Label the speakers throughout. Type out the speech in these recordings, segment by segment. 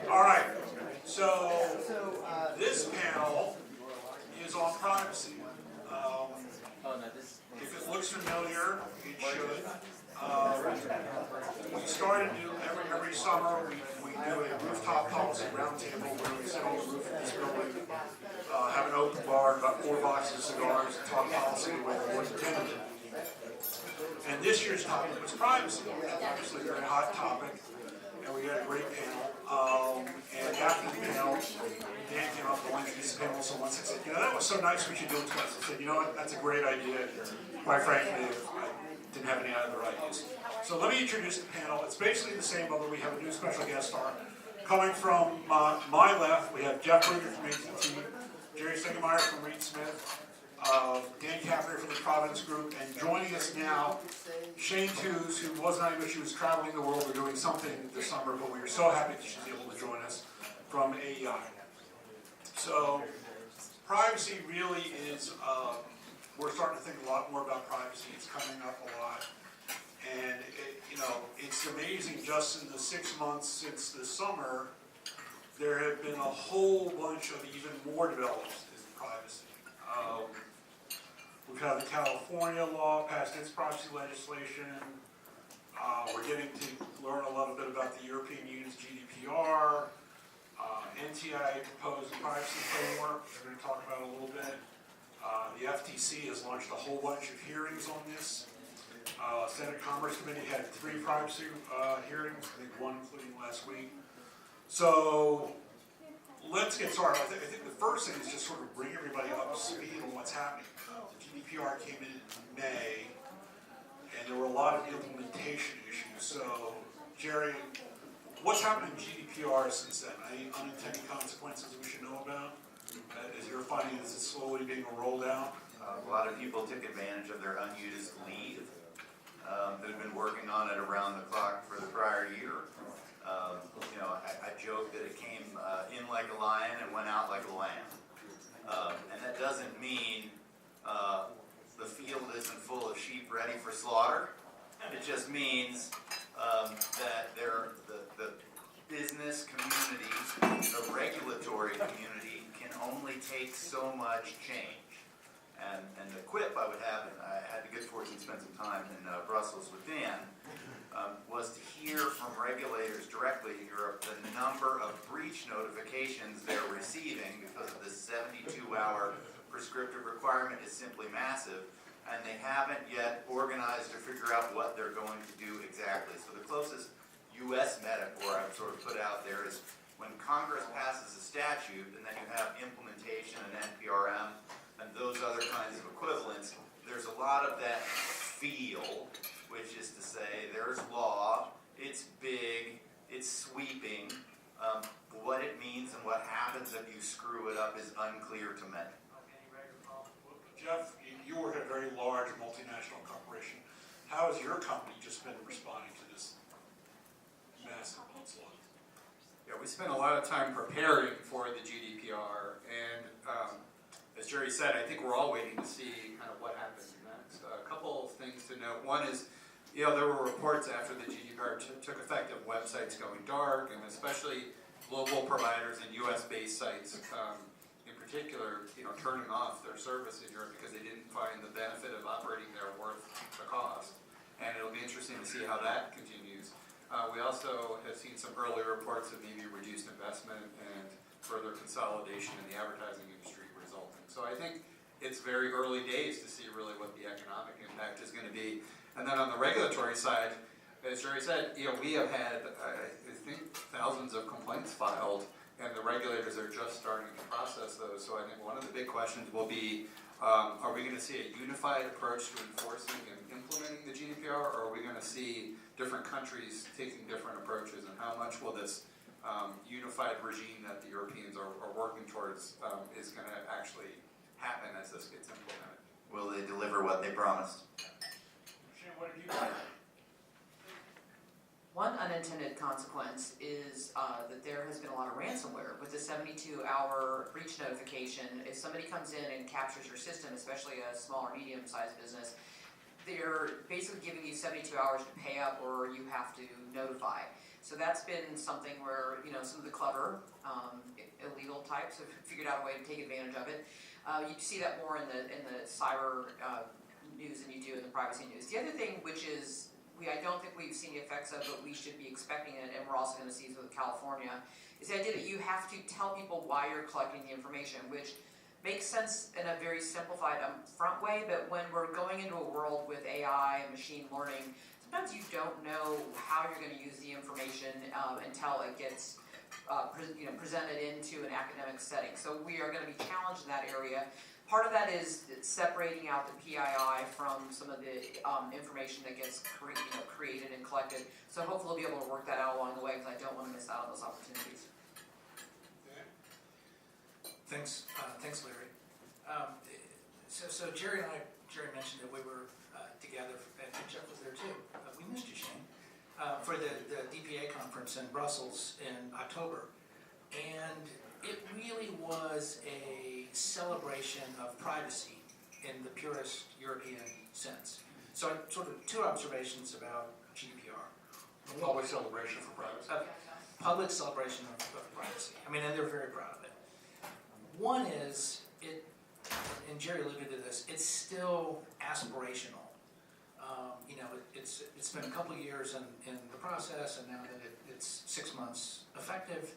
Speaker 1: All right, so this panel is on privacy. If it looks familiar, it should. We started to do every summer. We do a rooftop policy roundtable where we sit on the roof of this building, have an open bar, about 4 boxes of cigars, and talk policy with the board attendant. And this year's topic was privacy, which is obviously a very hot topic. And we had a great panel. And after the panel, Dan came up and introduced the panel. So once I said, that was so nice, we should do it twice. I said, what, that's a great idea. Quite frankly, I didn't have any other ideas. So let me introduce the panel. It's basically the same, although we have a new special guest star. Coming from my left, we have Jeff Brueggeman from AT&T, Gerry Stegmaier from Reed Smith, Dan Caprio from the Providence group, and joining us now, Tews, who wasn't able, she was traveling the world or doing something this summer, but we were so happy that she's able to join us from AEI. So, privacy really is, we're starting to think a lot more about privacy. It's coming up a lot. And, it's amazing just in the 6 months since the summer, there have been a whole bunch of even more developments in privacy. We've had the California law passed its privacy legislation. We're getting to learn a little bit about the European Union's GDPR. NTI proposed a privacy framework, we're going to talk about it a little bit. The FTC has launched a whole bunch of hearings on this. Senate Commerce Committee had 3 privacy hearings, I think 1 including last week. So let's get started. I think the first thing is just sort of bring everybody up to speed on what's happening. The GDPR came in May, and there were a lot of implementation issues. So, Gerry, what's happened in GDPR since then? Any unintended consequences we should know about? As you're finding, is it slowly being rolled out?
Speaker 2: A lot of people took advantage of their unused leave. They've been working on it around the clock for the prior year. I joke that it came in like a lion and went out like a lamb. And that doesn't mean the field isn't full of sheep ready for slaughter. It just means that the business community, the regulatory community, can only take so much change. And the quip I would have, and I had the good fortune to spend some time in Brussels with Dan, was to hear from regulators directly in Europe the number of breach notifications they're receiving because of this 72-hour prescriptive requirement is simply massive, and they haven't yet organized or figure out what they're going to do exactly. So the closest U.S. metaphor I've sort of put out there is when Congress passes a statute and then you have implementation and NPRM and those other kinds of equivalents, there's a lot of that feel, which is to say there's law, it's big, it's sweeping, what it means and what happens if you screw it up is unclear to many.
Speaker 1: Jeff, you work at a very large multinational corporation. How has your company just been responding to this massive onslaught?
Speaker 3: Yeah, we spent a lot of time preparing for the GDPR, and as Gerry said, I think we're all waiting to see kind of what happens next. A couple of things to note. One is, there were reports after the GDPR took effect of websites going dark, and especially global providers and U.S.-based sites, in particular, turning off their service in Europe because they didn't find the benefit of operating there worth the cost. And it'll be interesting to see how that continues. We also have seen some early reports of maybe reduced investment and further consolidation in the advertising industry resulting. So I think it's very early days to see really what the economic impact is going to be. And then on the regulatory side, as Gerry said, we have had, I think, thousands of complaints filed, and the regulators are just starting to process those. So I think one of the big questions will be, are we going to see a unified approach to enforcing and implementing the GDPR, or are we going to see different countries taking different approaches, and how much will this unified regime that the Europeans are working towards is going to actually happen as this gets implemented?
Speaker 2: Will they deliver what they promised?
Speaker 1: What have you done?
Speaker 4: One unintended consequence is that there has been a lot of ransomware with the 72-hour breach notification. If somebody comes in and captures your system, especially a small or medium-sized business, they're basically giving you 72 hours to pay up, or you have to notify. So that's been something where, some of the clever, illegal types have figured out a way to take advantage of it. You see that more in the cyber news than you do in the privacy news. The other thing, which is, I don't think we've seen the effects of, but we should be expecting it, and we're also going to see it with California, is the idea that you have to tell people why you're collecting the information, which makes sense in a very simplified front way, but when we're going into a world with AI and machine learning, sometimes you don't know how you're going to use the information until it gets presented into an academic setting. So we are going to be challenged in that area. Part of that is separating out the PII from some of the information that gets created and collected. So hopefully we'll be able to work that out along the way, because I don't want to miss out on those opportunities.
Speaker 5: Thanks, Larry. So Gerry mentioned that we were together, and Jeff was there too. We missed you, Shane, for the DPA conference in Brussels in October. And it really was a celebration of privacy in the purest European sense. So sort of two observations about GDPR.
Speaker 1: Public celebration for privacy.
Speaker 5: Public celebration of privacy. I mean, and they're very proud of it. One is, and Gerry alluded to this, it's still aspirational. It's been a couple of years in the process, and now that it's 6 months effective,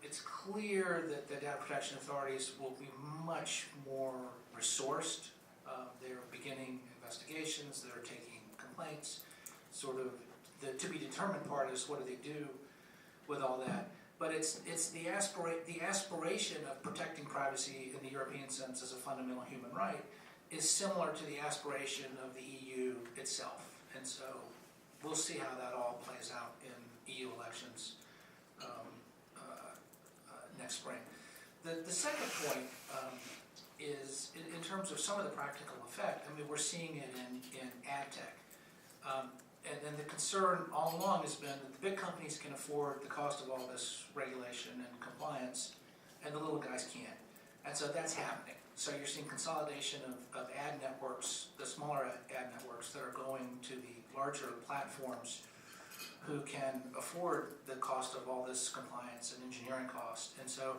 Speaker 5: it's clear that the data protection authorities will be much more resourced. They're beginning investigations, they're taking complaints. Sort of the to be determined part is what do they do with all that. But it's the aspiration of protecting privacy in the European sense as a fundamental human right is similar to the aspiration of the EU itself. And so we'll see how that all plays out in EU elections next spring. The second point is in terms of some of the practical effect. I mean, we're seeing it in ad tech. And the concern all along has been that the big companies can afford the cost of all this regulation and compliance, and the little guys can't. And so that's happening. So you're seeing consolidation of ad networks, the smaller ad networks that are going to the larger platforms who can afford the cost of all this compliance and engineering cost. And so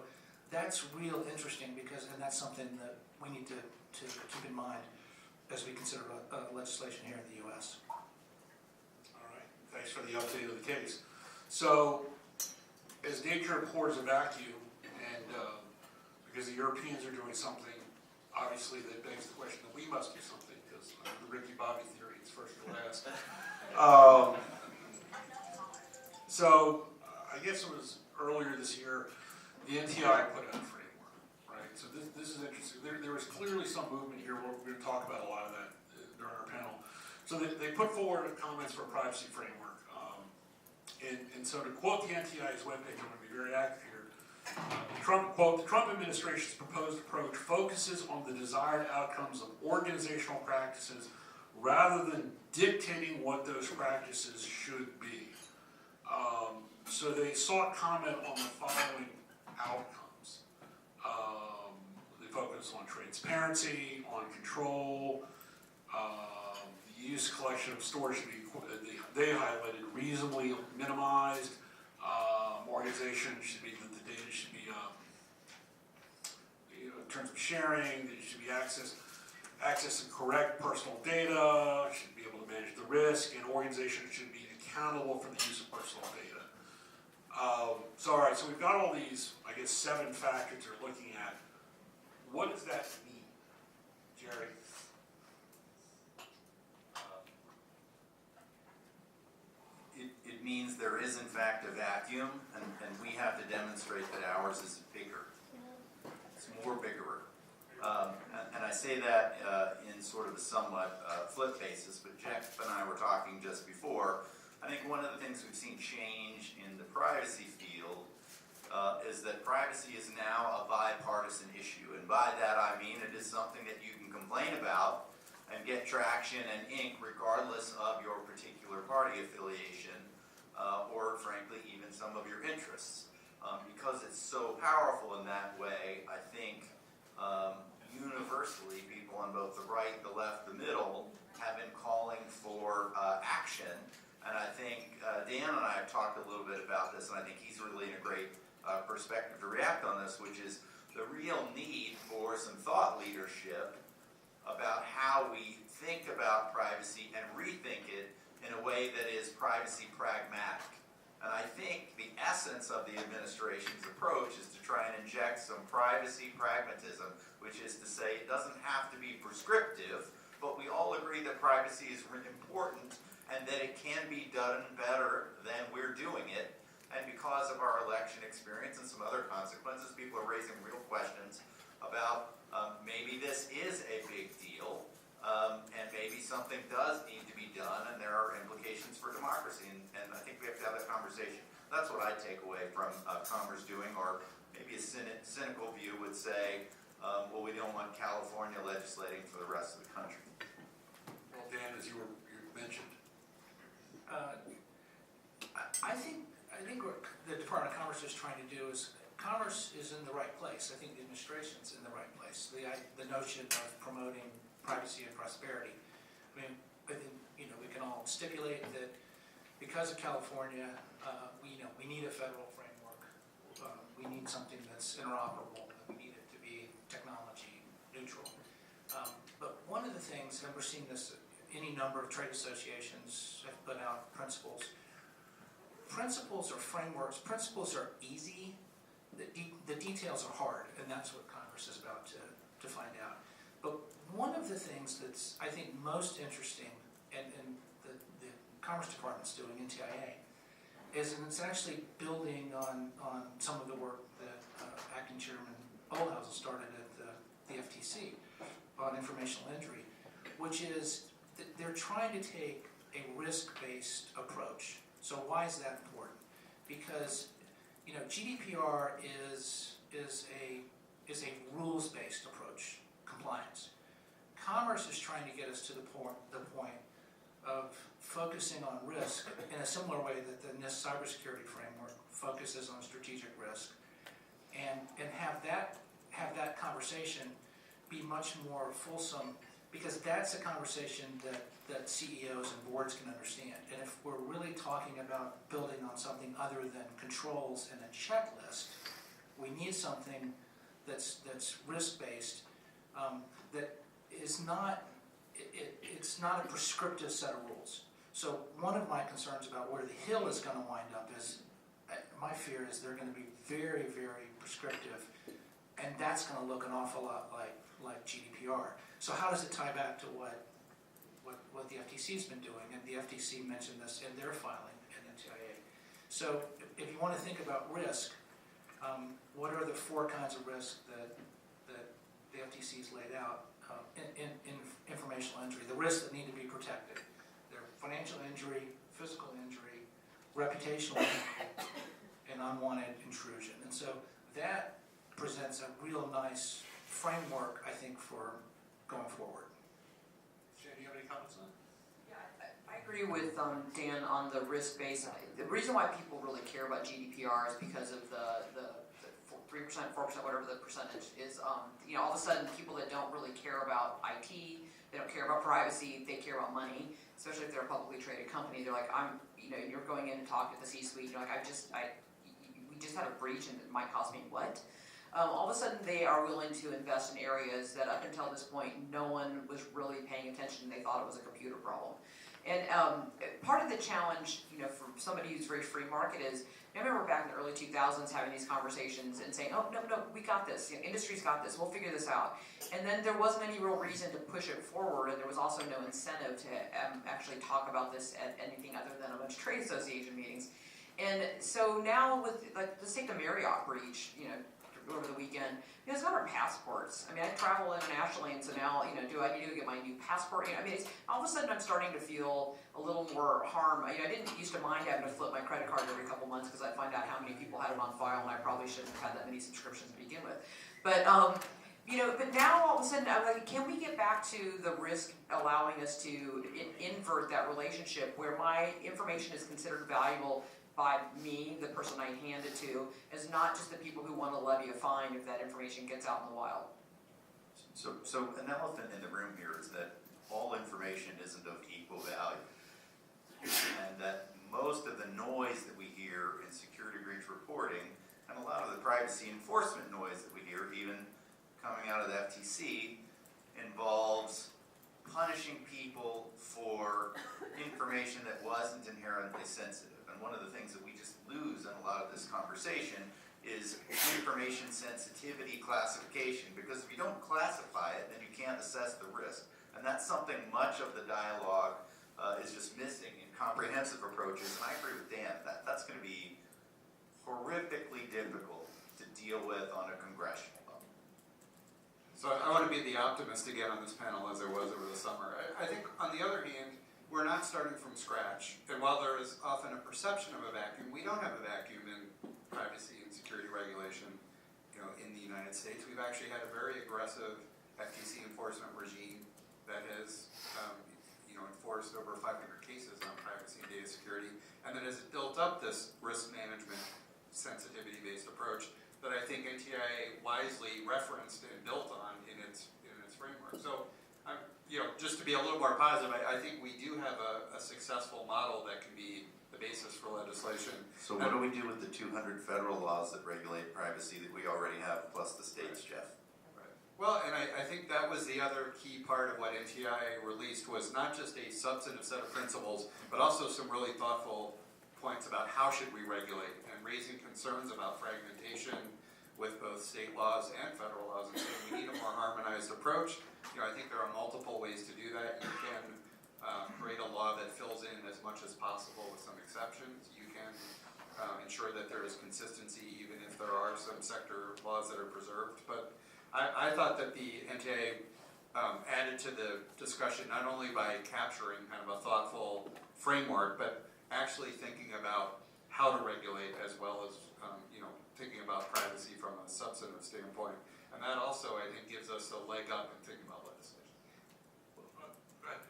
Speaker 5: that's real interesting and that's something that we need to keep in mind as we consider legislation here in the US.
Speaker 1: Thanks for the update of the case. So, as nature abhors a vacuum, and because the Europeans are doing something, obviously that begs the question that we must do something, because the Ricky Bobby theory is first to last. So, I guess it was earlier this year, the NTI put out a framework, right? So this is interesting. There was clearly some movement here. We're going to talk about a lot of that during our panel. So they put forward comments for a privacy framework. And so to quote the NTI's webpage, I'm going to be very active here. Quote, the Trump administration's proposed approach focuses on the desired outcomes of organizational practices rather than dictating what those practices should be. So they sought comment on the following outcomes. They focus on transparency, on control, the use, collection of storage should be, they highlighted, reasonably minimized. Organization should be that the data should be, in terms of sharing, it should be access to correct personal data, should be able to manage the risk, and organizations should be accountable for the use of personal data. So all right, so we've got all these, I guess, 7 factors they're looking at. What does that mean, Gerry?
Speaker 2: It means there is in fact a vacuum, and we have to demonstrate that ours is bigger. It's more bigger. And I say that in sort of a somewhat flip basis, but Jeff and I were talking just before. I think one of the things we've seen change in the privacy field is that privacy is now a bipartisan issue. And by that I mean it is something that you can complain about and get traction and ink regardless of your particular party affiliation or frankly even some of your interests. Because it's so powerful in that way, I think universally people on both the right, the left, the middle have been calling for action And I think Dan and I have talked a little bit about this, and I think he's really in a great perspective to react on this, which is the real need for some thought leadership about how we think about privacy and rethink it in a way that is privacy pragmatic. And I think the essence of the administration's approach is to try and inject some privacy pragmatism, which is to say it doesn't have to be prescriptive, but we all agree that privacy is important and that it can be done better than we're doing it. And because of our election experience and some other consequences, people are raising real questions about maybe this is a big deal, and maybe something does need to be done, and there are implications for democracy, and I think we have to have that conversation. That's what I take away from Commerce doing, or maybe a cynical view would say, well, we don't want California legislating for the rest of the country.
Speaker 6: Well, Dan, as you mentioned,
Speaker 5: I think what the Department of Commerce is trying to do is, commerce is in the right place. I think the administration's in the right place. The notion of promoting privacy and prosperity. I mean, I think, we can all stipulate that because of California, we need a federal framework. We need something that's interoperable, and we need it to be technology neutral. But one of the things, and we're seeing this, any number of trade associations have put out principles. Principles or frameworks, principles are easy, the details are hard, and that's what Congress is about to find out. But one of the things that's, I think, most interesting, and the Commerce Department's doing, NTIA, is it's actually building on some of the work that Acting Chairman Olhausen started at the FTC on informational injury, which is that they're trying to take a risk-based approach. So why is that important? Because GDPR is a rules-based approach, compliance. Commerce is trying to get us to the point of focusing on risk in a similar way that the NIST cybersecurity framework focuses on strategic risk, and have that conversation be much more fulsome, because that's a conversation that CEOs and boards can understand. And if we're really talking about building on something other than controls and a checklist, we need something that's risk-based, that is not, it's not a prescriptive set of rules. So one of my concerns about where the Hill is going to wind up is, my fear is they're going to be very, very prescriptive, and that's going to look an awful lot like GDPR. So how does it tie back to what the FTC's been doing? And the FTC mentioned this in their filing at NTIA. So if you want to think about risk, what are the 4 kinds of risk that the FTC's laid out in informational injury? The risks that need to be protected. They're financial injury, physical injury, reputational injury, and unwanted intrusion. And so that presents a real nice framework, I think, for going forward.
Speaker 6: Jen, do you have any comments on that?
Speaker 4: Yeah, I agree with Dan on the risk-based. The reason why people really care about GDPR is because of the 3%, 4%, whatever the percentage is. All of a sudden, people that don't really care about IT, they don't care about privacy, they care about money, especially if they're a publicly traded company. They're like, you're going in and talking to the C-suite, you're like, we just had a breach and it might cost me what? All of a sudden they are willing to invest in areas that up until this point no one was really paying attention. They thought it was a computer problem. And part of the challenge, for somebody who's very free market is, I remember back in the early 2000s having these conversations and saying, oh, no, we got this, industry's got this, we'll figure this out. And then there wasn't any real reason to push it forward, and there was also no incentive to actually talk about this at anything other than a bunch of trade association meetings. And so now with, let's take the Marriott breach, over the weekend, it's not our passports. I mean, I travel internationally, and so now, do I need to get my new passport? All of a sudden I'm starting to feel a little more harm. I didn't used to mind having to flip my credit card every couple months because I find out how many people had it on file, and I probably shouldn't have had that many subscriptions to begin with. But, but now all of a sudden I'm like, can we get back to the risk allowing us to invert that relationship where my information is considered valuable by me, the person I hand it to, is not just the people who want to levy a fine if that information gets out in the wild.
Speaker 2: So an elephant in the room here is that all information isn't of equal value. and that most of the noise that we hear in security breach reporting, and a lot of the privacy enforcement noise that we hear, even coming out of the FTC, involves punishing people for information that wasn't inherently sensitive. And one of the things that we just lose in a lot of this conversation is information sensitivity classification, because if you don't classify it, then you can't assess the risk. And that's something much of the dialogue is just missing in comprehensive approaches. And I agree with Dan, that's going to be horrifically difficult to deal with on a congressional level.
Speaker 3: So I want to be the optimist again on this panel as I was over the summer. I think on the other hand, we're not starting from scratch. And while there is often a perception of a vacuum, we don't have a vacuum in privacy and security regulation, in the United States. We've actually had a very aggressive FTC enforcement regime that has, enforced over 500 cases on privacy and data security, and that has built up this risk management sensitivity-based approach that I think NTIA wisely referenced and built on in its framework. So, just to be a little more positive, I think we do have a successful model that can be the basis for legislation.
Speaker 2: So what do we do with the 200 federal laws that regulate privacy that we already have, plus the states, Jeff?
Speaker 3: Well, and I think that was the other key part of what NTIA released, was not just a substantive set of principles, but also some really thoughtful points about how should we regulate, and raising concerns about fragmentation with both state laws and federal laws, and saying we need a more harmonized approach. I think there are multiple ways to do that. You can create a law that fills in as much as possible with some exceptions. You can ensure that there is consistency even if there are some sector laws that are preserved. But I thought that the NTA added to the discussion not only by capturing kind of a thoughtful framework, but actually thinking about how to regulate as well as thinking about privacy from a substantive standpoint. And that also, I think, gives us a leg up in thinking about legislation.
Speaker 6: Go ahead.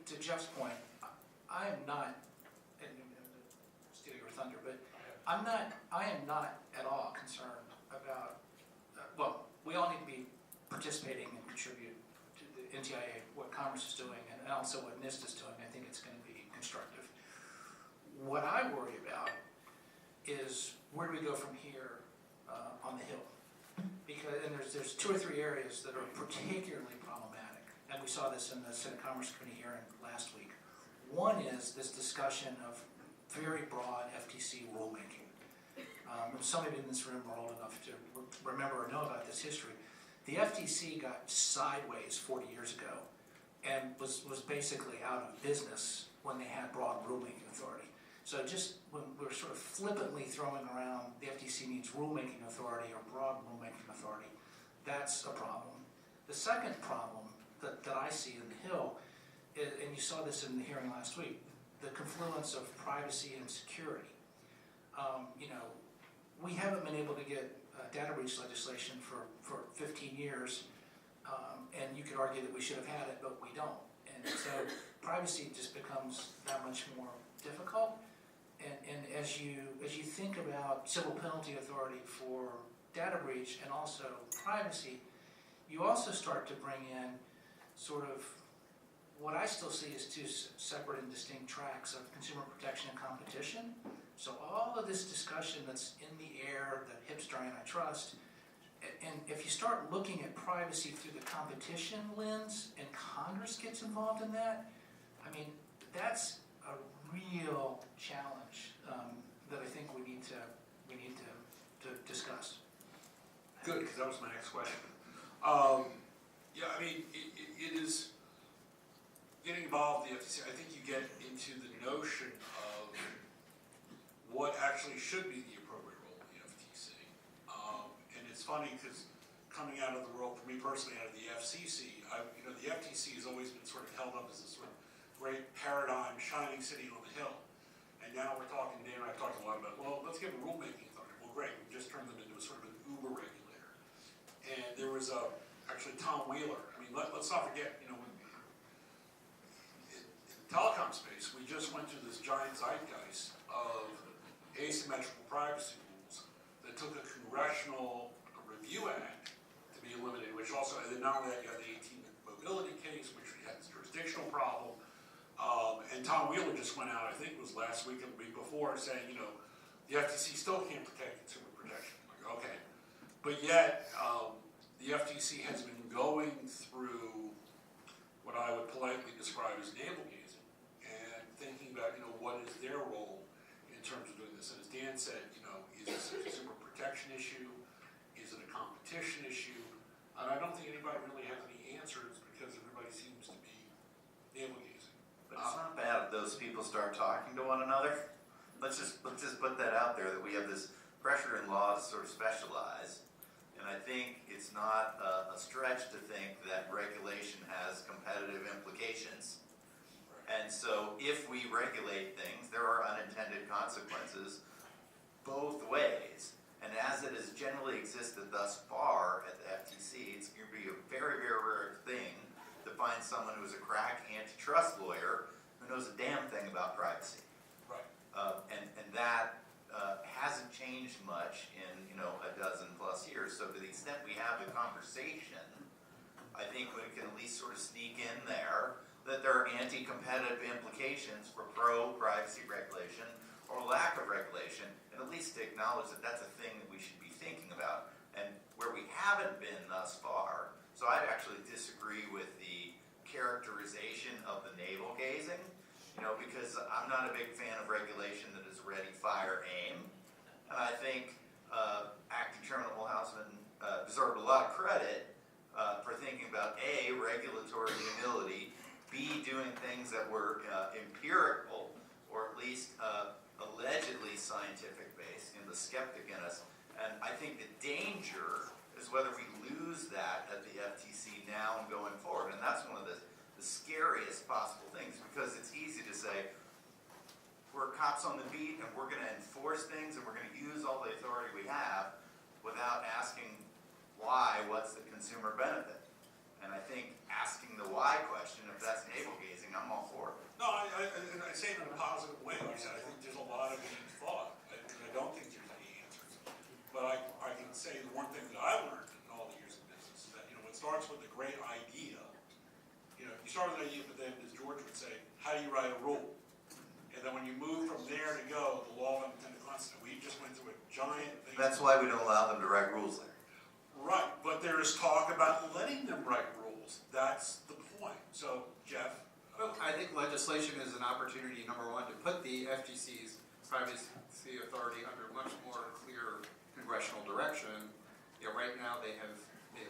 Speaker 5: To Jeff's point, I am not, and stealing your thunder, but I am not at all concerned about, we all need to be participating and contribute to the NTIA, what Commerce is doing, and also what NIST is doing. I think it's going to be constructive. What I worry about is where do we go from here on the Hill? And there's 2 or 3 areas that are particularly problematic, and we saw this in the Senate Commerce Committee hearing last week. One is this discussion of very broad FTC rulemaking. Some of you in this room are old enough to remember or know about this history. The FTC got sideways 40 years ago and was basically out of business when they had broad rulemaking authority. So just when we're sort of flippantly throwing around the FTC needs rulemaking authority or broad rulemaking authority, that's a problem. The second problem that I see in the Hill, and you saw this in the hearing last week, the confluence of privacy and security. We haven't been able to get data breach legislation for 15 years, and you could argue that we should have had it, but we don't. And so privacy just becomes that much more difficult. And as you think about civil penalty authority for data breach and also privacy, you also start to bring in sort of what I still see as 2 separate and distinct tracks of consumer protection and competition. So all of this discussion that's in the air, the hipster antitrust, and if you start looking at privacy through the competition lens and Congress gets involved in that, I mean, that's a real challenge that I think we need to discuss.
Speaker 6: Good, because that was my next question. It is getting involved in the FTC. I think you get into the notion of what actually should be the appropriate role of the FTC. And it's funny because coming out of the world, for me personally, out of the FCC, the FTC has always been sort of held up as this sort of great paradigm, shining city on the hill. And now we're talking, Dan and I have talked a lot about, well, let's give them rulemaking authority. Well, great, we just turned them into a sort of an Uber regulator. And there was actually Tom Wheeler. I mean, let's not forget, in the telecom space, we just went through this giant zeitgeist of asymmetrical privacy rules that took a congressional review act to be eliminated, which also, and then not only that, you had the AT&T mobility case, which we had this jurisdictional problem. And Tom Wheeler just went out, I think it was last week or the week before, saying, you know, the FTC still can't protect consumer protection. Like, okay. But yet, the FTC has been going through what I would politely describe as navel gazing and thinking about, you know, what is their role in terms of doing this. And as Dan said, you know, is this a consumer protection issue? Is it a competition issue? And I don't think anybody really has any answers because everybody seems to be navel gazing.
Speaker 2: But it's not bad if those people start talking to one another. Let's just put that out there, that we have this pressure in law to sort of specialize. And I think it's not a stretch to think that regulation has competitive implications. And so if we regulate things, there are unintended consequences both ways. And as it has generally existed thus far at the FTC, it's going to be a very, very rare thing to find someone who is a crack antitrust lawyer who knows a damn thing about privacy.
Speaker 6: Right.
Speaker 2: And that hasn't changed much in, you know, a dozen plus years. So to the extent we have the conversation, I think we can at least sort of sneak in there that there are anti-competitive implications for pro-privacy regulation or lack of regulation, and at least to acknowledge that that's a thing that we should be thinking about. And where we haven't been thus far, so I'd actually disagree with the characterization of the navel gazing, you know, because I'm not a big fan of regulation that is ready, fire, aim. And I think Acting Chairman Mulhouseman deserved a lot of credit for thinking about A, regulatory humility, B, doing things that were empirical, or at least allegedly scientific based, in the skeptic in us. And I think the danger is whether we lose that at the FTC now and going forward. And that's one of the scariest possible things, because it's easy to say, we're cops on the beat and we're going to enforce things and we're going to use all the authority we have without asking why, what's the consumer benefit? And I think asking the why question, if that's navel gazing, I'm all for it.
Speaker 6: No, I say it in a positive way. Like I said, I think there's a lot of deep thought, and I don't think there's any answers. But I can say the one thing that I learned in all the years of business is that, you know, it starts with a great idea. You know, you start with an idea, but then, as George would say, how do you write a rule? And then when you move from there to go, the law of unintended consequences, we just went through a giant thing.
Speaker 2: That's why we don't allow them to write rules there.
Speaker 6: Right, but there is talk about letting them write rules. That's the point. So, Jeff?
Speaker 3: Well, I think legislation is an opportunity, number one, to put the FTC's privacy authority under much more clear congressional direction. You know, right now they have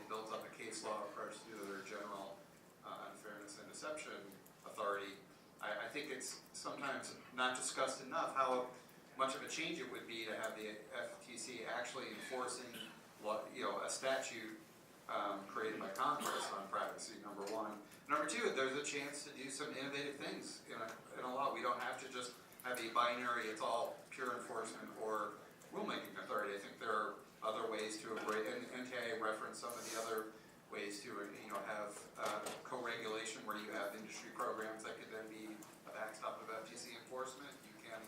Speaker 3: built up a case law approach to their general unfairness and deception authority. I think it's sometimes not discussed enough how much of a change it would be to have the FTC actually enforcing, you know, a statute created by Congress on privacy, number one. Number two, there's a chance to do some innovative things in a law. We don't have to just have a binary, it's all pure enforcement or rulemaking authority. I think there are other ways to avoid, and NTIA referenced some of the other ways to, you know, have co-regulation where you have industry programs that could then be a backstop of FTC enforcement. You can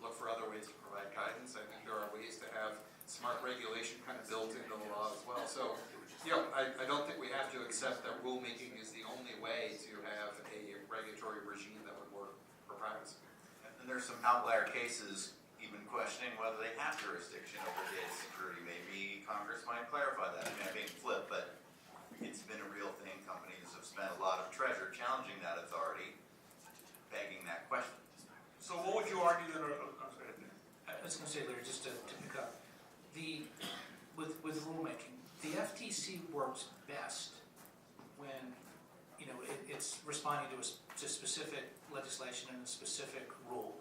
Speaker 3: look for other ways to provide guidance. I think there are ways to have smart regulation kind of built into the law as well. So, you know, I don't think we have to accept that rulemaking is the only way to have a regulatory regime that would work for privacy.
Speaker 2: And there's some outlier cases even questioning whether they have jurisdiction over data security. Maybe Congress might clarify that. I mean, I'm being flip, but it's been a real thing. Companies have spent a lot of treasure challenging that authority, begging that question.
Speaker 6: So what would you argue that
Speaker 5: I was going to say, Larry, just to pick up, with rulemaking, the FTC works best when, you know, it's responding to specific legislation and a specific rule,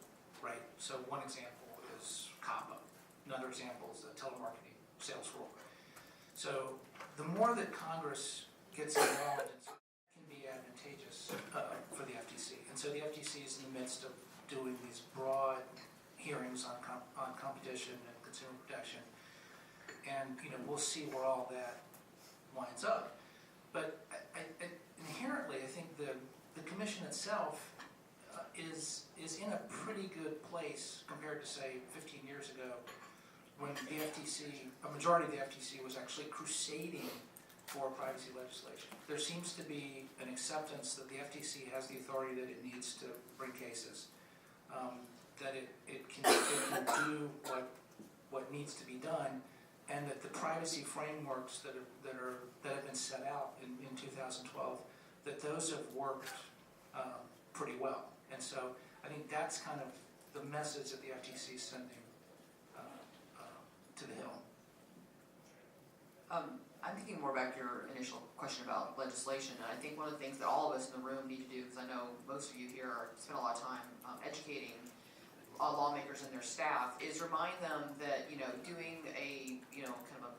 Speaker 5: right? So one example is COPPA. Another example is the telemarketing sales rule. So the more that Congress gets involved, it can be advantageous for the FTC. And so the FTC is in the midst of doing these broad hearings on competition and consumer protection. And, you know, we'll see where all that winds up. But inherently, I think the commission itself is in a pretty good place compared to, say, 15 years ago, when the FTC, a majority of the FTC was actually crusading for privacy legislation. There seems to be an acceptance that the FTC has the authority that it needs to bring cases, that it can do what needs to be done, and that the privacy frameworks that have been set out in 2012, that those have worked pretty well. And so I think that's kind of the message that the FTC is sending to the Hill.
Speaker 4: I'm thinking more back to your initial question about legislation, and I think one of the things that all of us in the room need to do, because I know most of you here spend a lot of time educating lawmakers and their staff, is remind them that, doing a, kind of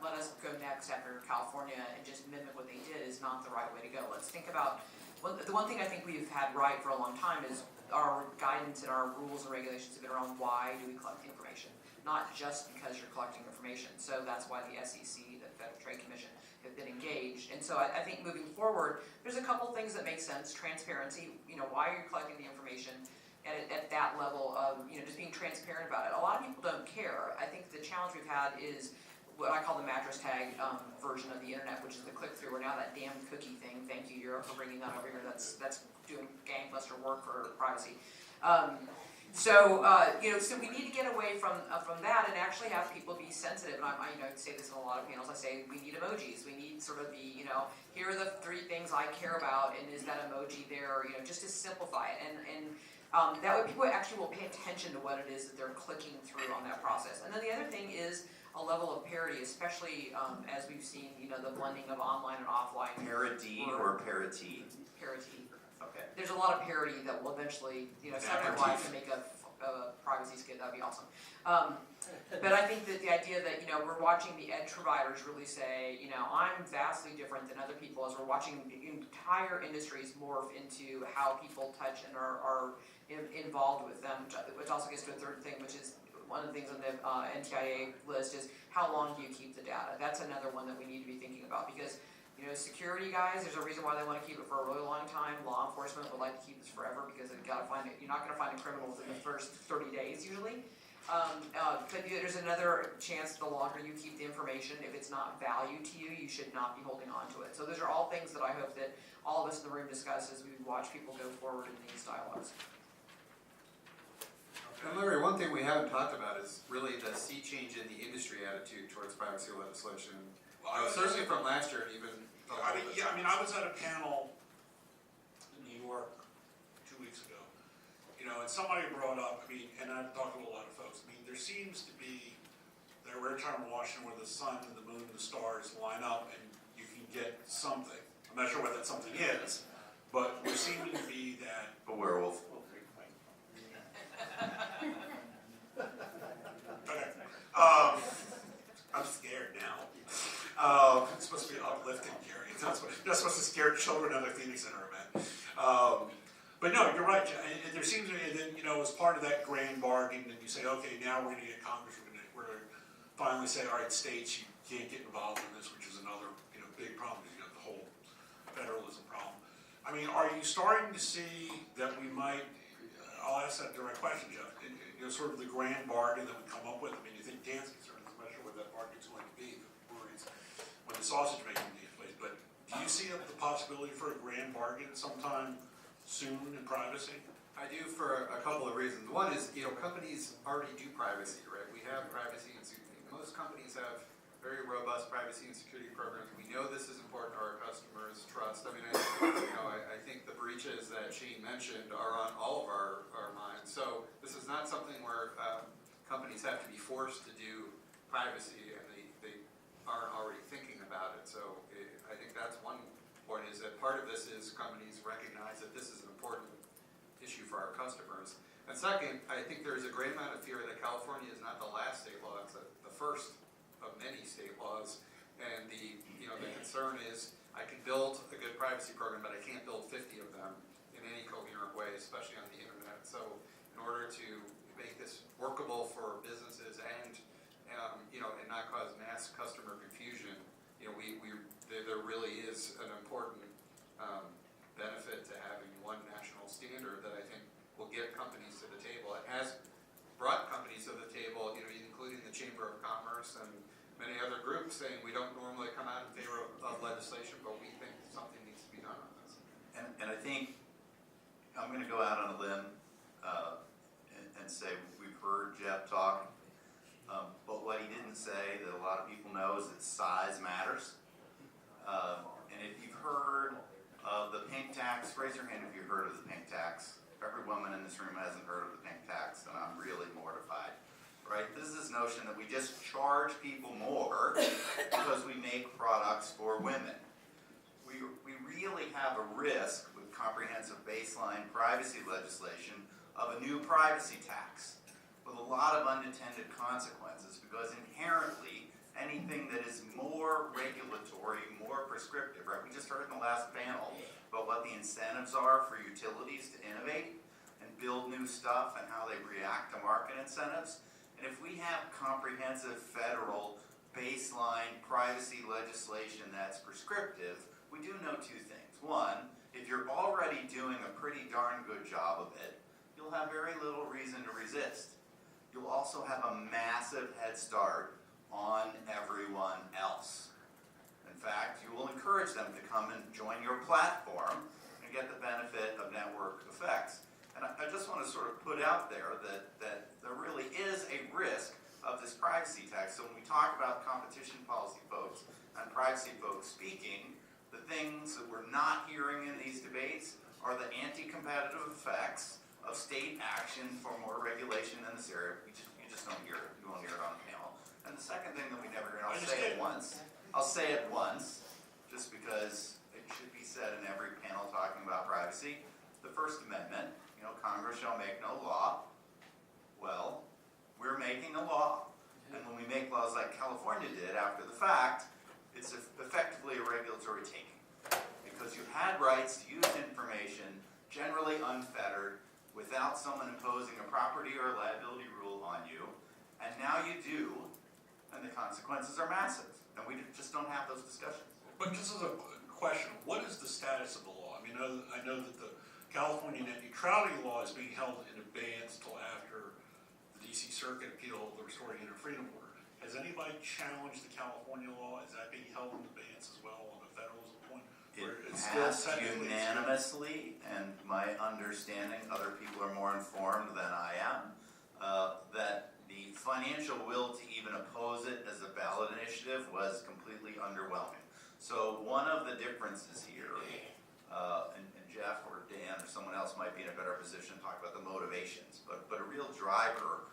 Speaker 4: let us go next after California and just mimic what they did is not the right way to go. Let's think about, the one thing I think we've had right for a long time is our guidance and our rules and regulations have been around why do we collect the information, not just because you're collecting information. So that's why the SEC, the Federal Trade Commission, have been engaged. And so I think moving forward, there's a couple things that make sense. Transparency, why are you collecting the information at that level of, just being transparent about it. A lot of people don't care. I think the challenge we've had is what I call the mattress tag version of the internet, which is the click-through, or now that damn cookie thing. Thank you, Europe, for bringing that over here. That's doing gangbuster work for privacy. So we need to get away from that and actually have people be sensitive. And I say this in a lot of panels. I say we need emojis. We need sort of the, here are the 3 things I care about, and is that emoji there? Just to simplify it. And that way people actually will pay attention to what it is that they're clicking through on that process. And then the other thing is a level of parity, especially as we've seen, the blending of online and offline.
Speaker 2: Parity or parity?
Speaker 4: Parity. Okay. There's a lot of parity that will eventually, Saturday Night Live can make a privacy skit. That'd be awesome. But I think that the idea that, we're watching the edge providers really say, I'm vastly different than other people, as we're watching entire industries morph into how people touch and are involved with them, which also gets to a third thing, which is one of the things on the NTIA list is how long do you keep the data? That's another one that we need to be thinking about, because security guys, there's a reason why they want to keep it for a really long time. Law enforcement would like to keep this forever because they've got to find it. You're not going to find a criminal within the first 30 days usually. But there's another chance the longer you keep the information, if it's not value to you, you should not be holding on to it. So those are all things that I hope that all of us in the room discuss as we watch people go forward in these dialogues.
Speaker 3: And Larry, one thing we haven't talked about is really the sea change in the industry attitude towards privacy legislation. Certainly from last year, and even.
Speaker 6: I was at a panel in New York 2 weeks ago, and somebody brought up, and I've talked to a lot of folks, there seems to be that rare time in Washington where the sun and the moon and the stars line up and you can get something. I'm not sure what that something is, but there seems to be that.
Speaker 2: A werewolf.
Speaker 6: Okay. I'm scared now. It's supposed to be uplifting, Gerry. It's not supposed to scare children at a Phoenix Center event. But no, you're right. And there seems to be, and then, as part of that grand bargain, and you say, okay, now we're going to get Congress, we're going to finally say, all right, states, you can't get involved in this, which is another, big problem. You got the whole federalism problem. Are you starting to see that we might, I'll ask that direct question, Jeff, sort of the grand bargain that we come up with? You think Dan's concerned, I'm not sure what that bargain's going to be, the breweries, when the sausage making takes place, but do you see the possibility for a grand bargain sometime soon in privacy?
Speaker 3: I do, for a couple of reasons. One is, companies already do privacy, right? We have privacy and security. Most companies have very robust privacy and security programs. We know this is important to our customers' trust. I think the breaches that Shane mentioned are on all of our minds. So this is not something where companies have to be forced to do privacy and they aren't already thinking about it. So I think that's one point, is that part of this is companies recognize that this is an important issue for our customers. And second, I think there's a great amount of fear that California is not the last state law, it's the first of many state laws. And the concern is I can build a good privacy program, but I can't build 50 of them in any coherent way, especially on the internet. So in order to make this workable for businesses and not cause mass customer confusion, there really is an important benefit to having one national standard that I think will get companies to the table. It has brought companies to the table, including the Chamber of Commerce and many other groups saying we don't normally come out in favor of legislation, but we think something needs to be done on this.
Speaker 2: And I think, I'm gonna go out on a limb, and say, we've heard Jeff talk, but what he didn't say that a lot of people know is that size matters. And if you've heard of the pink tax, raise your hand if you've heard of the pink tax. Every woman in this room hasn't heard of the pink tax, and I'm really mortified, right? This is this notion that we just charge people more because we make products for women. We really have a risk with comprehensive baseline privacy legislation of a new privacy tax with a lot of unintended consequences, because inherently anything that is more regulatory, more prescriptive, right? We just heard in the last panel about what the incentives are for utilities to innovate and build new stuff and how they react to market incentives. And if we have comprehensive federal baseline privacy legislation that's prescriptive, we do know two things. One, if you're already doing a pretty darn good job of it, you'll have very little reason to resist. You'll also have a massive head start on everyone else. In fact, you will encourage them to come and join your platform and get the benefit of network effects. And I just want to sort of put out there that there really is a risk of this privacy tax. So when we talk about competition policy folks and privacy folks speaking, the things that we're not hearing in these debates are the anti-competitive effects of state action for more regulation in this area. You just don't hear it. You won't hear it on the panel. And the second thing that we never hear, and I'll say it once, just because it should be said in every panel talking about privacy. The First Amendment, Congress shall make no law. Well, we're making a law. And when we make laws like California did after the fact, it's effectively a regulatory taking. Because you had rights to use information, generally unfettered, without someone imposing a property or a liability rule on you. And now you do, and the consequences are massive. And we just don't have those discussions.
Speaker 6: But just as a question, what is the status of the law? I mean, I know that the California net neutrality law is being held in abeyance till after the DC Circuit appeal the Restoring Inner Freedom Order. Has anybody challenged the California law? Is that being held in abeyance as well on the federalism point?
Speaker 2: It
Speaker 6: It's still
Speaker 2: passed
Speaker 6: technically-
Speaker 2: unanimously, and my understanding, other people are more informed than I am, that the financial will to even oppose it as a ballot initiative was completely underwhelming. So one of the differences here, and Jeff or Dan or someone else might be in a better position to talk about the motivations, but a real driver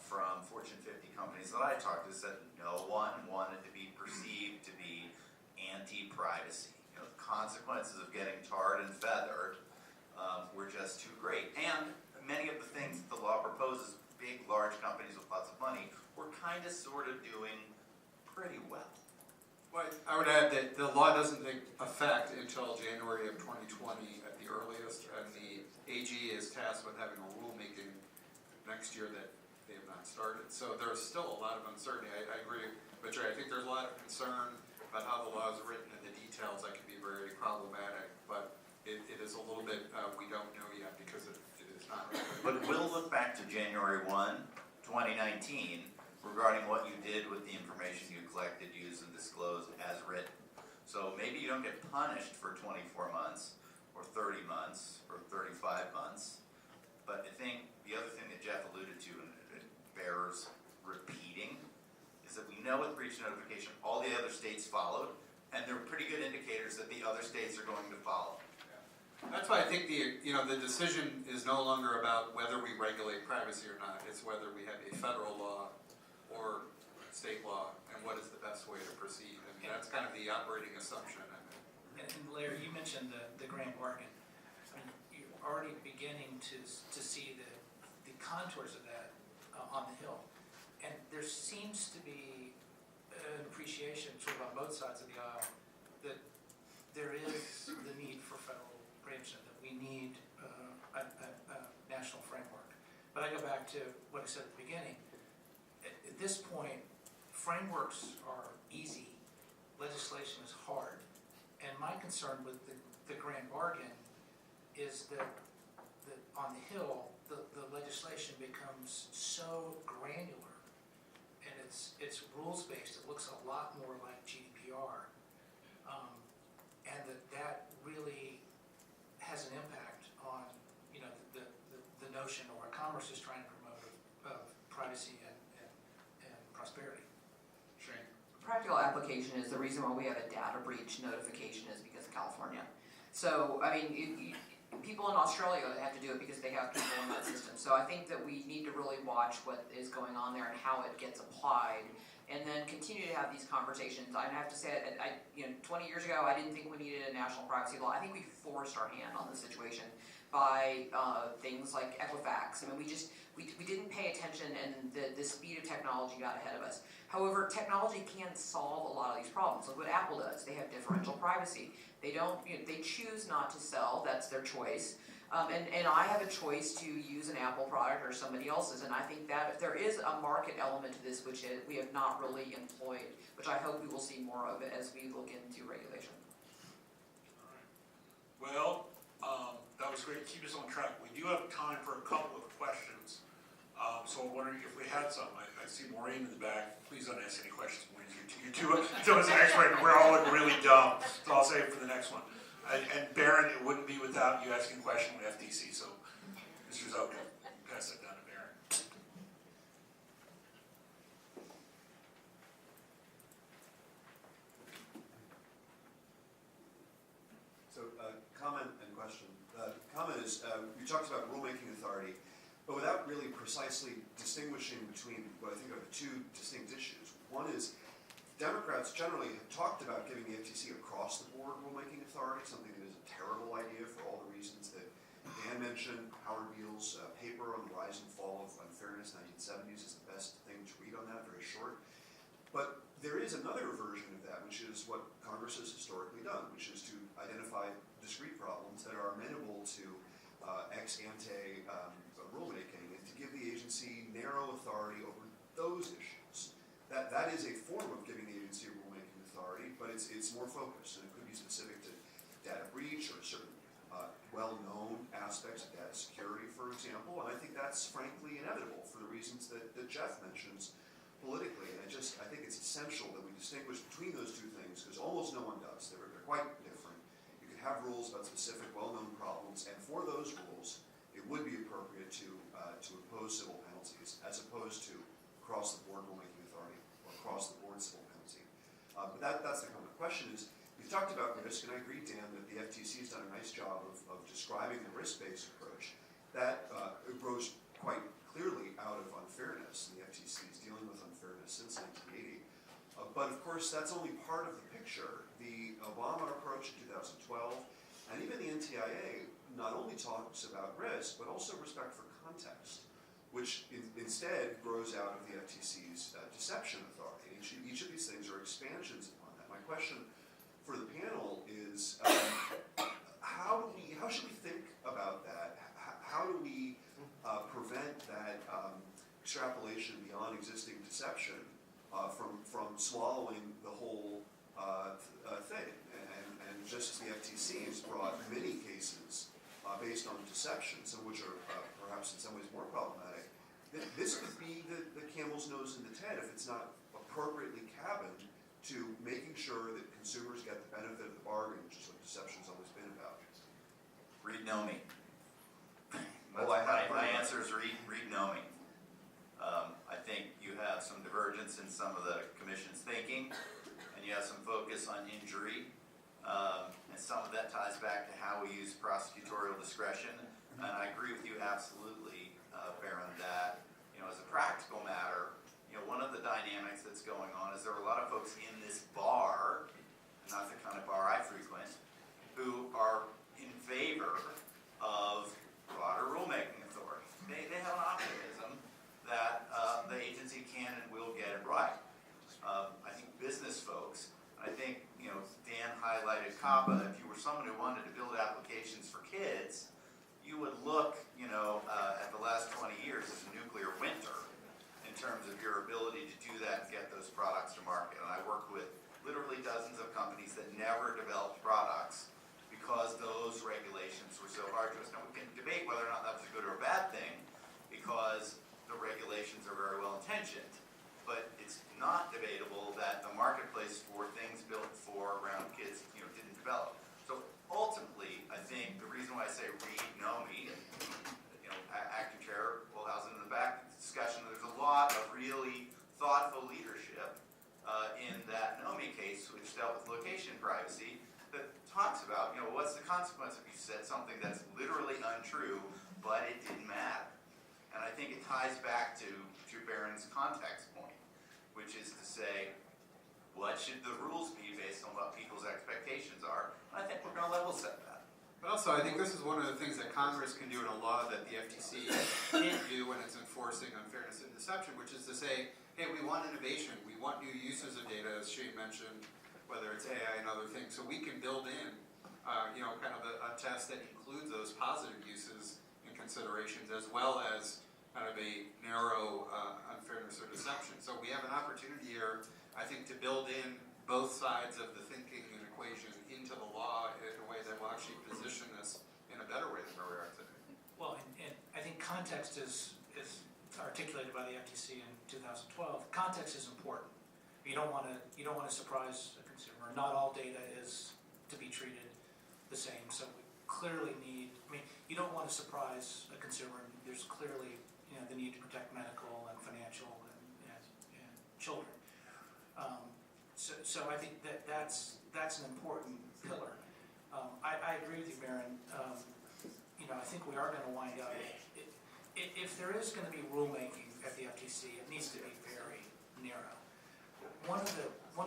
Speaker 2: from Fortune 50 companies that I talked to said no one wanted to be perceived to be anti-privacy. The consequences of getting tarred and feathered were just too great. And many of the things that the law proposes, big, large companies with lots of money, were kind of sort of doing pretty well.
Speaker 3: Well, I would add that the law doesn't take effect until January of 2020 at the earliest, and the AG is tasked with having a rulemaking next year that they have not started. So there's still a lot of uncertainty. I agree with Gerry. I think there's a lot of concern about how the law is written and the details that can be very problematic, but it is a little bit, we don't know yet because it is not.
Speaker 2: But we'll look back to January 1, 2019, regarding what you did with the information you collected, used, and disclosed as written. So maybe you don't get punished for 24 months, or 30 months, or 35 months, but I think the other thing that Jeff alluded to, and it bears repeating, is that we know with breach notification, all the other states followed, and there are pretty good indicators that the other states are going to follow.
Speaker 3: That's why I think the decision is no longer about whether we regulate privacy or not. It's whether we have a federal law or state law, and what is the best way to proceed. I mean, that's kind of the operating assumption.
Speaker 5: And Larry, you mentioned the grand bargain. I mean, you're already beginning to see the contours of that on the Hill. And there seems to be an appreciation sort of on both sides of the aisle that there is the need for federal preemption, that we need a national framework. But I go back to what I said at the beginning. At this point, frameworks are easy, legislation is hard. And my concern with the grand bargain is that on the Hill, the legislation becomes so granular, and it's rules-based, it looks a lot more like GDPR. And that really has an impact on, you know, the notion or what Commerce is trying to promote of privacy and prosperity.
Speaker 3: Shane?
Speaker 4: Practical application is the reason why we have a data breach notification is because of California. So, I mean, people in Australia have to do it because they have people in that system. So I think that we need to really watch what is going on there and how it gets applied, and then continue to have these conversations. I have to say, 20 years ago, I didn't think we needed a national privacy law. I think we forced our hand on the situation by things like Equifax. I mean, we didn't pay attention, and the speed of technology got ahead of us. However, technology can solve a lot of these problems. Look what Apple does. They have differential privacy. They don't, they choose not to sell, that's their choice. And I have a choice to use an Apple product or somebody else's, and I think that if there is a market element to this which we have not really employed, which I hope we will see more of it as we look into regulation.
Speaker 6: Well, that was great, keep us on track. We do have time for a couple of questions. So I'm wondering if we had some. I see Maureen in the back. Please don't ask any questions, Maureen. You're too as an expert, and we're all looking really dumb. So I'll save it for the next one. And Baron, it wouldn't be without you asking a question with FTC. So, Mr. Zoka, pass that down to Baron.
Speaker 7: So, comment and question. Comment is, you talked about rulemaking authority, but without really precisely distinguishing between what I think are the two distinct issues. One is, Democrats generally have talked about giving the FTC across-the-board rulemaking authority, something that is a terrible idea for all the reasons that Dan mentioned. Howard Beale's paper on the rise and fall of unfairness, 1970s, is the best thing to read on that, very short. But there is another version of that, which is what Congress has historically done, which is to identify discrete problems that are amenable to ex ante rulemaking, and to give the agency narrow authority over those issues. That is a form of giving the agency a rulemaking authority, but it's more focused, and it could be specific to data breach or certain well-known aspects of data security, for example. And I think that's frankly inevitable for the reasons that Jeff mentions politically. And I think it's essential that we distinguish between those two things, because almost no one does. They're quite different. You can have rules about specific well-known problems, and for those rules, it would be appropriate to impose civil penalties, as opposed to across-the-board rulemaking authority or across-the-board civil penalty. But that's the comment. The question is, you've talked about risk, and I agree, Dan, that the FTC has done a nice job of describing the risk-based approach. That grows quite clearly out of unfairness, and the FTC is dealing with unfairness since 1980. But of course, that's only part of the picture. The Obama approach in 2012, and even the NTIA, not only talks about risk, but also respect for context, which instead grows out of the FTC's deception authority. Each of these things are expansions upon that. My question for the panel is, how should we think about that? How do we prevent that extrapolation beyond existing deception from swallowing the whole thing? And just as the FTC has brought many cases based on deception, some of which are perhaps in some ways more problematic, this could be the camel's nose in the tent if it's not appropriately cabined to making sure that consumers get the benefit of the bargain, which is what deception's always been about.
Speaker 2: Read know me.
Speaker 7: Oh, I have
Speaker 2: My answer is read know me. I think you have some divergence in some of the commission's thinking, and you have some focus on injury, and some of that ties back to how we use prosecutorial discretion. And I agree with you absolutely, Baron, that as a practical matter, one of the dynamics that's going on is there are a lot of folks in this bar, not the kind of bar I frequent, who are in favor of broader rulemaking authority. They have an optimism that the agency can and will get it right. I think business folks, I think Dan highlighted COPPA. If you were someone who wanted to build applications for kids, you would look at the last 20 years as a nuclear winter in terms of your ability to do that and get those products to market. And I worked with ties back to Baron's context point, which is to say, what should the rules be based on what people's expectations are? I think we're gonna level set that.
Speaker 3: But also, I think this is one of the things that Congress can do in a law that the FTC can't do when it's enforcing unfairness and deception, which is to say, hey, we want innovation, we want new uses of data, as Shane mentioned, whether it's AI and other things, so we can build in, kind of a test that includes those positive uses and considerations, as well as kind of a narrow unfairness or deception. So we have an opportunity here, I think, to build in both sides of the thinking and equation into the law in a way that will actually position us in a better way than where we are today.
Speaker 5: Well, and I think context is articulated by the FTC in 2012. Context is important. You don't want to surprise a consumer. Not all data is to be treated the same. So we clearly need. I mean, you don't want to surprise a consumer. There's clearly the need to protect medical and financial and children. So I think that's an important pillar. I agree with you, Baron. I think we are going to wind up. If there is going to be rulemaking at the FTC, it needs to be very narrow. One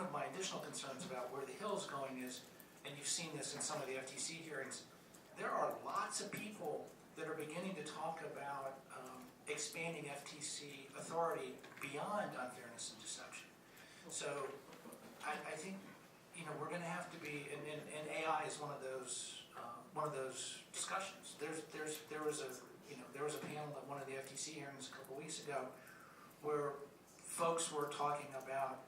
Speaker 5: of my additional concerns about where the Hill's going is, and you've seen this in some of the FTC hearings, there are lots of people that are beginning to talk about expanding FTC authority beyond unfairness and deception. So I think we're going to have to be, and AI is one of those discussions. There was a panel at one of the FTC hearings a couple weeks ago where folks were talking about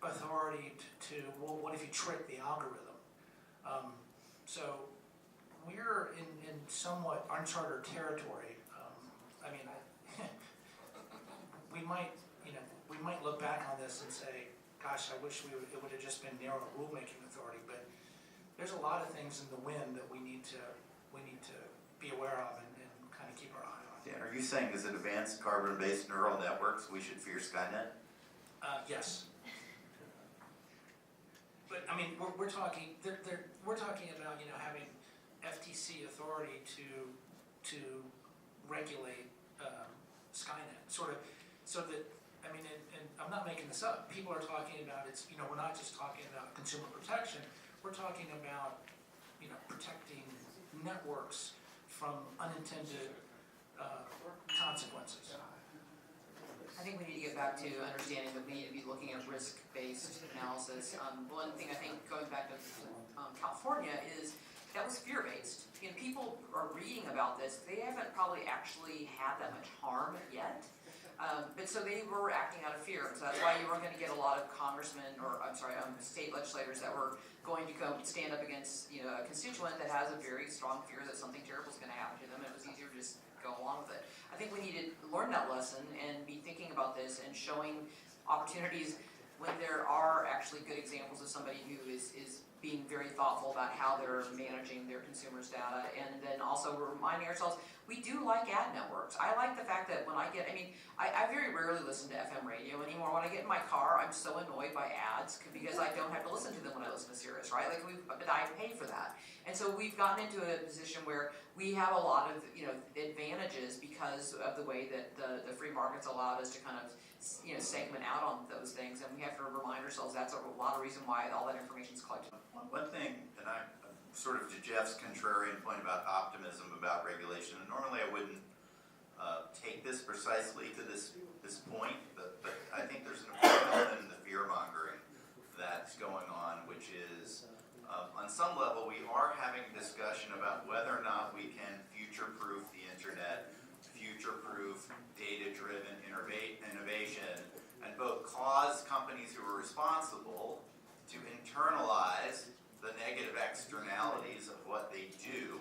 Speaker 5: authority to well, what if you trick the algorithm? So we're in somewhat uncharted territory. We might look back on this and say, gosh, I wish it would have just been narrow rulemaking authority, but there's a lot of things in the wind that we need to be aware of and kind of keep our eye on.
Speaker 2: Dan, are you saying as advanced carbon-based neural networks, we should fear Skynet?
Speaker 5: Yes. But I mean, we're talking about having FTC authority to regulate Skynet, sort of, so that and I'm not making this up. People are talking about we're not just talking about consumer protection. We're talking about protecting networks from unintended consequences.
Speaker 4: I think we need to get back to understanding that we need to be looking at risk-based analysis. One thing I think, going back to California, is that was fear-based. People are reading about this. They haven't probably actually had that much harm yet. But so they were acting out of fear. So that's why you weren't going to get a lot of congressmen, or state legislators that were going to go stand up against a constituent that has a very strong fear that something terrible is going to happen to them. And it was easier to just go along with it. I think we need to learn that lesson and be thinking about this and showing opportunities when there are actually good examples of somebody who is being very thoughtful about how they're managing their consumers' data, and then also reminding ourselves, we do like ad networks. I like the fact that when I very rarely listen to FM radio anymore. When I get in my car, I'm so annoyed by ads because I don't have to listen to them when I listen to Sirius, right? But I pay for that. And so we've gotten into a position where we have a lot of advantages because of the way that the free market's allowed us to kind of segment out on those things, and we have to remind ourselves that's a lot of reason why all that information is collected.
Speaker 2: One thing, and I sort of to Jeff's contrarian point about optimism about regulation, and normally I wouldn't take this precisely to this point, but I think there's an important element in the fear mongering that's going on, which is on some level we are having a discussion about whether or not we can future-proof the internet, future-proof data-driven innovation, and both cause companies who are responsible to internalize the negative externalities of what they do.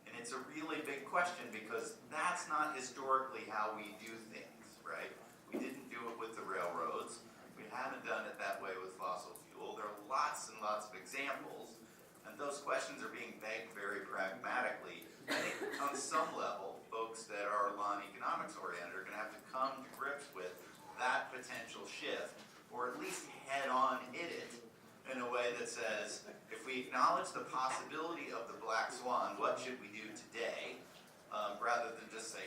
Speaker 2: And it's a really big question because that's not historically how we do things, right? We didn't do it with the railroads. We haven't done it that way with fossil fuel. There are lots and lots of examples, and those questions are being begged very pragmatically. I think on some level, folks that are non-economics oriented are going to have to come to grips with that potential shift, or at least head-on hit it in a way that says, if we acknowledge the possibility of the black swan, what should we do today, rather than just say,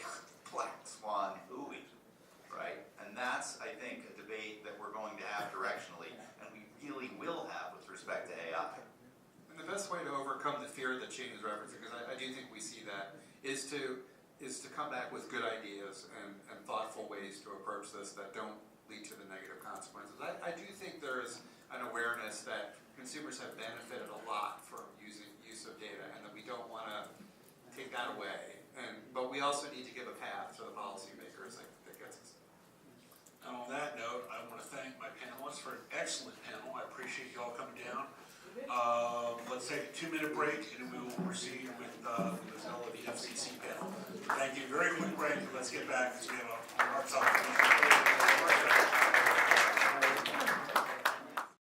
Speaker 3: is to come back with good ideas and thoughtful ways to approach this that don't lead to the negative consequences. I do think there is an awareness that consumers have benefited a lot from use of data, and that we don't want to take that away. But we also need to give a path to the policymakers that gets us.
Speaker 6: And on that note, I want to thank my panelists for an excellent panel. I appreciate you all coming down. Let's take a 2-minute break, and then we will proceed with the FCC panel. Thank you. Very quick break, and let's get back, because we have a